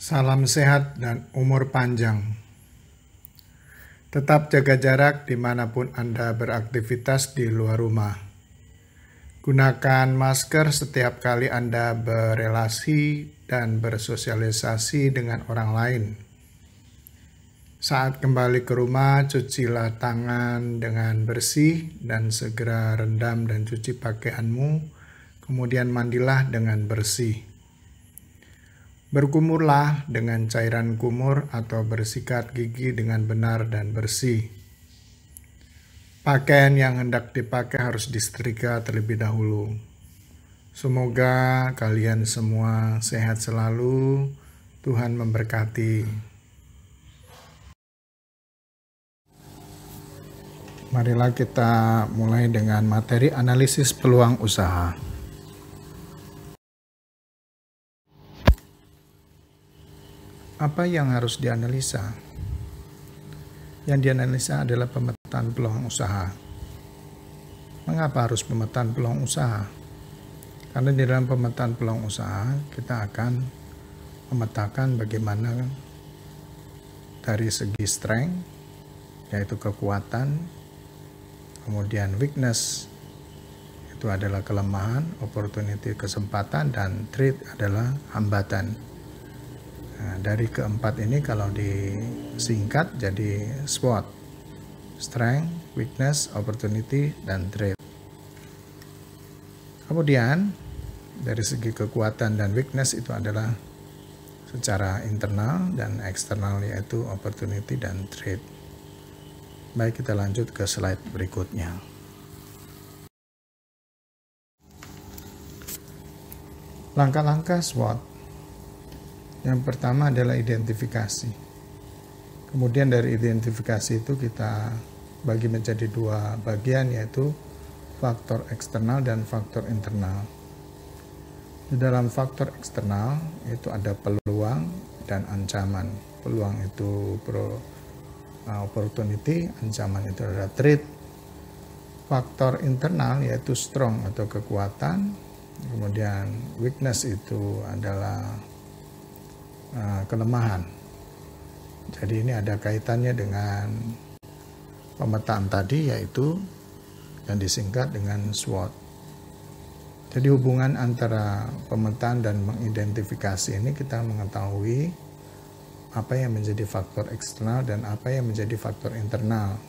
Salam sehat dan umur panjang. Tetap jaga jarak dimanapun Anda beraktivitas di luar rumah. Gunakan masker setiap kali Anda berelasi dan bersosialisasi dengan orang lain. Saat kembali ke rumah, cucilah tangan dengan bersih dan segera rendam dan cuci pakaianmu, kemudian mandilah dengan bersih. Berkumurlah dengan cairan kumur atau bersikat gigi dengan benar dan bersih. Pakaian yang hendak dipakai harus disetrika terlebih dahulu. Semoga kalian semua sehat selalu. Tuhan memberkati. Marilah kita mulai dengan materi analisis peluang usaha. Apa yang harus dianalisa? Yang dianalisa adalah pemetaan peluang usaha. Mengapa harus pemetaan peluang usaha? Karena di dalam pemetaan peluang usaha kita akan memetakan bagaimana dari segi strength, yaitu kekuatan, kemudian weakness, itu adalah kelemahan, opportunity kesempatan, dan threat adalah hambatan. Nah, dari keempat ini kalau disingkat jadi SWOT, strength, weakness, opportunity, dan threat. Kemudian dari segi kekuatan dan weakness itu adalah secara internal dan eksternal, yaitu opportunity dan threat. Baik, kita lanjut ke slide berikutnya. Langkah-langkah SWOT. Yang pertama adalah identifikasi. Kemudian dari identifikasi itu kita bagi menjadi dua bagian, yaitu faktor eksternal dan faktor internal. Di dalam faktor eksternal itu ada peluang dan ancaman. Peluang itu opportunity, ancaman itu adalah threat. Faktor internal yaitu strong atau kekuatan. Kemudian weakness itu adalah kelemahan. Jadi ini ada kaitannya dengan pemetaan tadi, yaitu yang disingkat dengan SWOT. Jadi hubungan antara pemetaan dan mengidentifikasi ini kita mengetahui apa yang menjadi faktor eksternal dan apa yang menjadi faktor internal.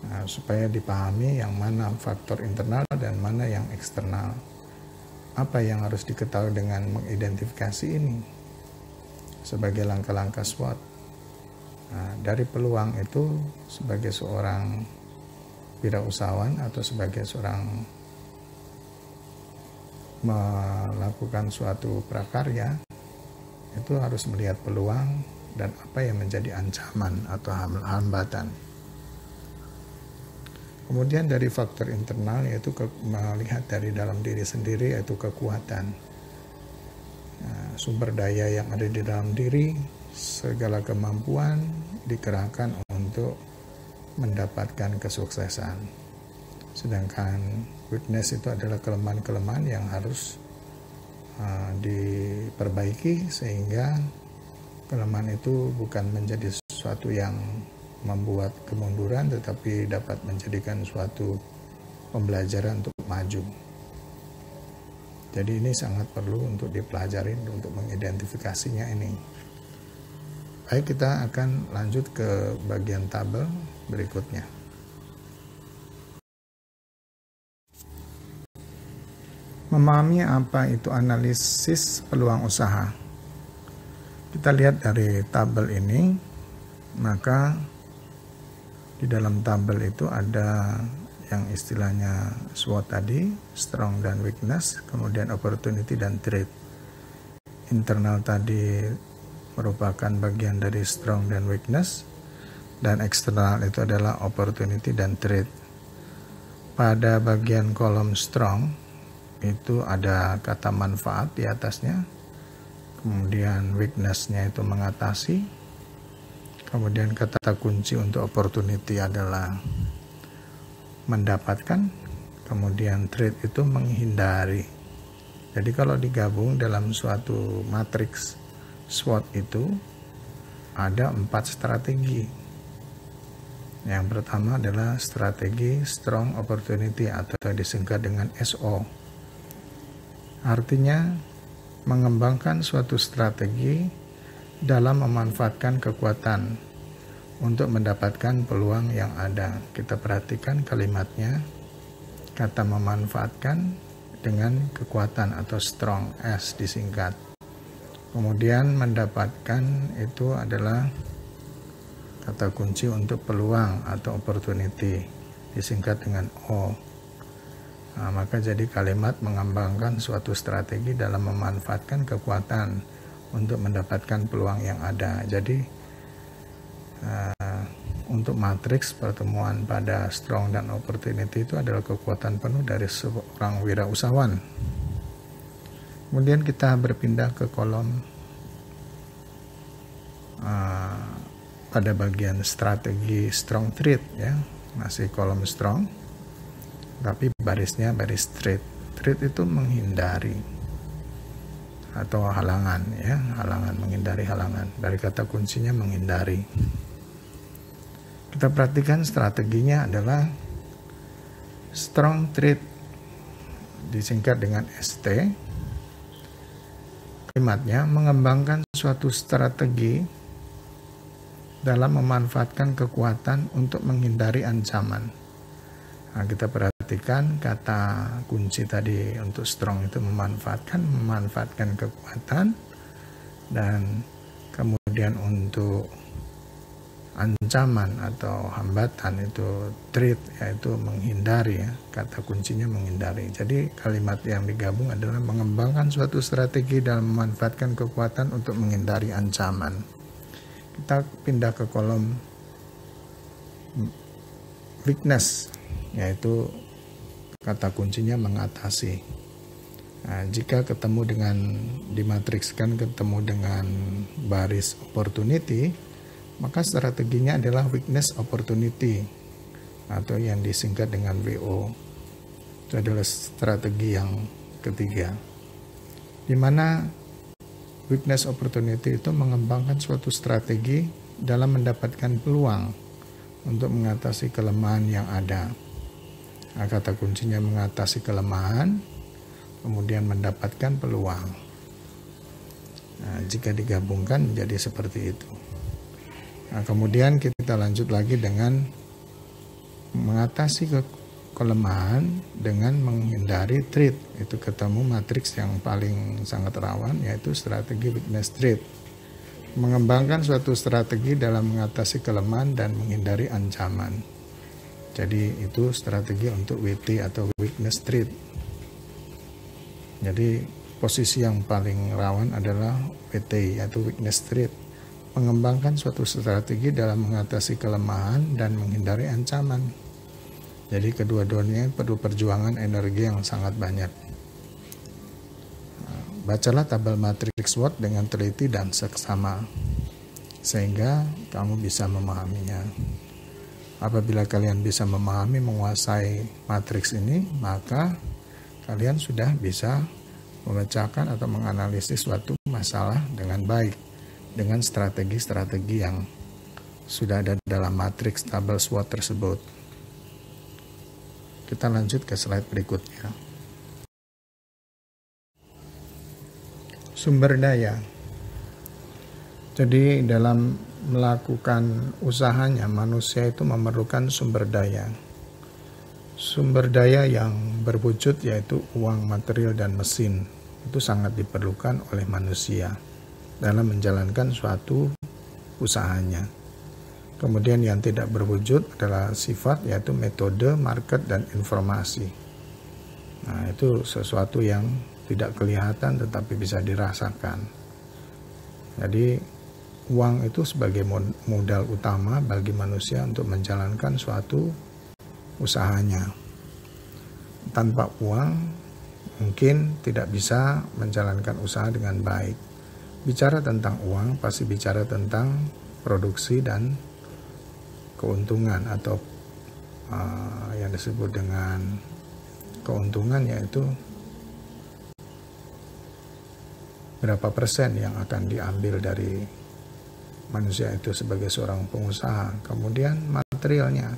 Nah, supaya dipahami yang mana faktor internal dan mana yang eksternal. Apa yang harus diketahui dengan mengidentifikasi ini sebagai langkah-langkah SWOT. Nah, dari peluang itu sebagai seorang wirausahawan atau sebagai seorang melakukan suatu prakarya, itu harus melihat peluang dan apa yang menjadi ancaman atau hambatan. Kemudian dari faktor internal yaitu melihat dari dalam diri sendiri, yaitu kekuatan. Nah, sumber daya yang ada di dalam diri, segala kemampuan dikerahkan untuk mendapatkan kesuksesan. Sedangkan weakness itu adalah kelemahan-kelemahan yang harus diperbaiki sehingga kelemahan itu bukan menjadi sesuatu yang membuat kemunduran, tetapi dapat menjadikan suatu pembelajaran untuk maju. Jadi ini sangat perlu untuk dipelajari untuk mengidentifikasinya ini. Baik, kita akan lanjut ke bagian tabel berikutnya. Memahami apa itu analisis peluang usaha. Kita lihat dari tabel ini, maka di dalam tabel itu ada yang istilahnya SWOT tadi, strong dan weakness, kemudian opportunity dan threat. Internal tadi merupakan bagian dari strong dan weakness, dan eksternal itu adalah opportunity dan threat. Pada bagian kolom strong itu ada kata manfaat di atasnya, kemudian weakness-nya itu mengatasi, kemudian kata kunci untuk opportunity adalah mendapatkan, kemudian threat itu menghindari. Jadi kalau digabung dalam suatu matriks SWOT itu ada 4 strategi. Yang pertama adalah strategi strong opportunity atau disingkat dengan SO. Artinya mengembangkan suatu strategi dalam memanfaatkan kekuatan untuk mendapatkan peluang yang ada. Kita perhatikan kalimatnya, kata memanfaatkan dengan kekuatan atau strong, S disingkat. Kemudian mendapatkan itu adalah kata kunci untuk peluang atau opportunity, disingkat dengan O. Nah, maka jadi kalimat mengembangkan suatu strategi dalam memanfaatkan kekuatan untuk mendapatkan peluang yang ada. Jadi untuk matriks pertemuan pada strong dan opportunity itu adalah kekuatan penuh dari seorang wirausahawan. Kemudian kita berpindah ke kolom pada bagian strategi strong threat, ya, masih kolom strong, tapi barisnya baris threat. Threat itu menghindari atau halangan, ya, halangan, menghindari halangan. Dari kata kuncinya menghindari. Kita perhatikan strateginya adalah strong threat, disingkat dengan ST. Kalimatnya mengembangkan suatu strategi dalam memanfaatkan kekuatan untuk menghindari ancaman. Nah, kita perhatikan kata kunci tadi untuk strong itu memanfaatkan kekuatan, dan kemudian untuk ancaman atau hambatan itu threat, yaitu menghindari, ya, kata kuncinya menghindari. Jadi kalimat yang digabung adalah mengembangkan suatu strategi dalam memanfaatkan kekuatan untuk menghindari ancaman. Kita pindah ke kolom weakness, yaitu kata kuncinya mengatasi. Nah, jika ketemu dengan dimatrikskan ketemu dengan baris opportunity, maka strateginya adalah weakness opportunity atau yang disingkat dengan WO. Itu adalah strategi yang ketiga, di mana weakness opportunity itu mengembangkan suatu strategi dalam mendapatkan peluang untuk mengatasi kelemahan yang ada. Nah, kata kuncinya mengatasi kelemahan, kemudian mendapatkan peluang. Nah, jika digabungkan menjadi seperti itu. Nah, kemudian kita lanjut lagi dengan mengatasi kelemahan dengan menghindari threat. Itu ketemu matriks yang paling sangat rawan, yaitu strategi weakness threat. Mengembangkan suatu strategi dalam mengatasi kelemahan dan menghindari ancaman. Jadi itu strategi untuk WT atau weakness threat. Jadi posisi yang paling rawan adalah WT atau weakness threat. Mengembangkan suatu strategi dalam mengatasi kelemahan dan menghindari ancaman. Jadi kedua-duanya perlu perjuangan energi yang sangat banyak. Bacalah tabel matriks SWOT dengan teliti dan seksama, sehingga kamu bisa memahaminya. Apabila kalian bisa memahami, menguasai matriks ini, maka kalian sudah bisa memecahkan atau menganalisis suatu masalah dengan baik, dengan strategi-strategi yang sudah ada dalam matriks tabel SWOT tersebut. Kita lanjut ke slide berikutnya. Sumber daya. Jadi dalam melakukan usahanya, manusia itu memerlukan sumber daya. Sumber daya yang berwujud yaitu uang, material, dan mesin. Itu sangat diperlukan oleh manusia dalam menjalankan suatu usahanya. Kemudian yang tidak berwujud adalah sifat, yaitu metode, market, dan informasi. Nah, itu sesuatu yang tidak kelihatan tetapi bisa dirasakan. Jadi uang itu sebagai modal utama bagi manusia untuk menjalankan suatu usahanya. Tanpa uang mungkin tidak bisa menjalankan usaha dengan baik. Bicara tentang uang pasti bicara tentang produksi dan keuntungan, atau yang disebut dengan keuntungan, yaitu berapa persen yang akan diambil dari manusia itu sebagai seorang pengusaha. Kemudian materialnya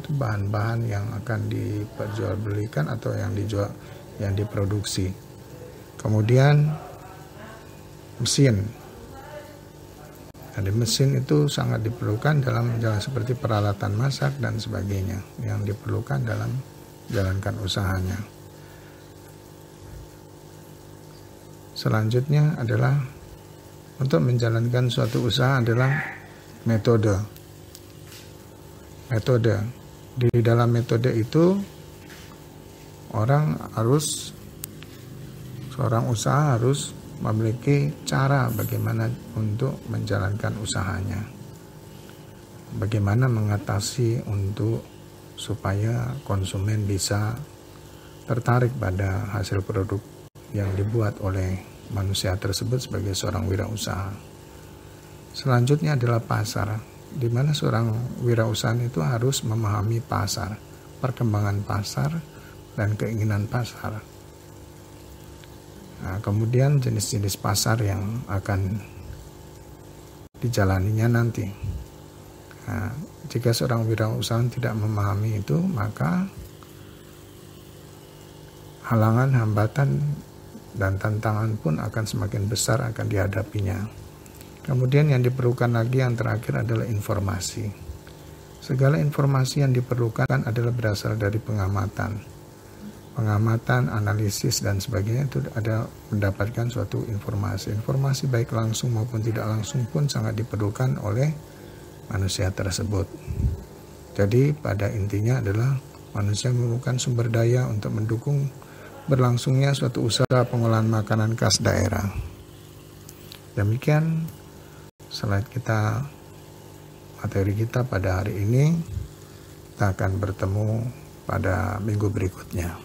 itu bahan-bahan yang akan diperjualbelikan atau yang diproduksi. Kemudian mesin. Jadi mesin itu sangat diperlukan dalam seperti peralatan masak dan sebagainya yang diperlukan dalam menjalankan usahanya. Selanjutnya adalah untuk menjalankan suatu usaha adalah metode. Di dalam metode itu seorang usaha harus memiliki cara bagaimana untuk menjalankan usahanya. Bagaimana mengatasi supaya konsumen bisa tertarik pada hasil produk yang dibuat oleh manusia tersebut sebagai seorang wirausaha. Selanjutnya adalah pasar, di mana seorang wirausaha itu harus memahami pasar, perkembangan pasar, dan keinginan pasar. Nah, kemudian jenis-jenis pasar yang akan dijalaninya nanti. Nah, jika seorang wirausaha tidak memahami itu, maka halangan, hambatan, dan tantangan pun akan semakin besar akan dihadapinya. Kemudian yang diperlukan lagi yang terakhir adalah informasi. Segala informasi yang diperlukan adalah berasal dari pengamatan, analisis, dan sebagainya. Itu ada mendapatkan suatu informasi. Informasi baik langsung maupun tidak langsung pun sangat diperlukan oleh manusia tersebut. Jadi pada intinya adalah manusia memerlukan sumber daya untuk mendukung berlangsungnya suatu usaha pengolahan makanan khas daerah. Demikian slide materi kita pada hari ini. Kita akan bertemu pada minggu berikutnya.